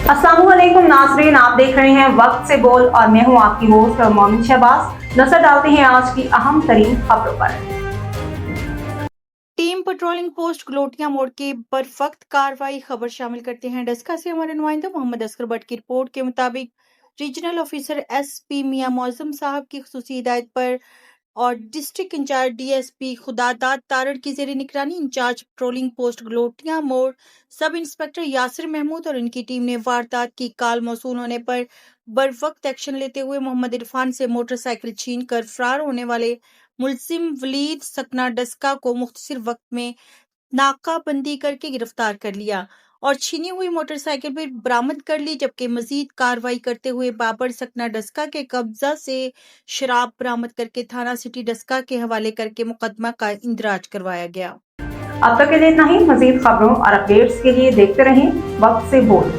अस्सलामुअलैकुम नाज़रीन, आप देख रहे हैं वक्त से बोल और मैं हूं आपकी होस्ट और मोमिन शहबाज। नजर डालते हैं आज की अहम तरीन खबरों पर। टीम पेट्रोलिंग पोस्ट गलोटिया मोड़ की बरवक्त कार्रवाई खबर शामिल करते हैं। डस्का से हमारे नुमाइंदा मोहम्मद असगर भट्ट की रिपोर्ट के मुताबिक रीजनल ऑफिसर एसपी मियां मौजम साहब की खुसूसी हिदायत पर और डिस्ट्रिक्ट इंचार्ज डीएसपी खुदादाद तारड़ की जेर निगरानी इंचार्ज पेट्रोलिंग पोस्ट गलोटिया मोड़ सब इंस्पेक्टर यासिर महमूद और इनकी टीम ने वारदात की काल मौसूल होने पर बरवक्त एक्शन लेते हुए मोहम्मद इरफान से मोटरसाइकिल छीन कर फरार होने वाले मुलजिम वलीद सकना डस्का को मुख्तसर वक्त में नाकाबंदी करके गिरफ्तार कर लिया और छीनी हुई मोटरसाइकिल भी बरामद कर ली, जबकि मजीद कार्रवाई करते हुए बाबर सकना डस्का के कब्जा से शराब बरामद करके थाना सिटी डस्का के हवाले करके मुकदमा का इंदराज करवाया गया। अब तक के लिए इतना ही। मजीद खबरों और अपडेट्स के लिए देखते रहें वक्त से बोल।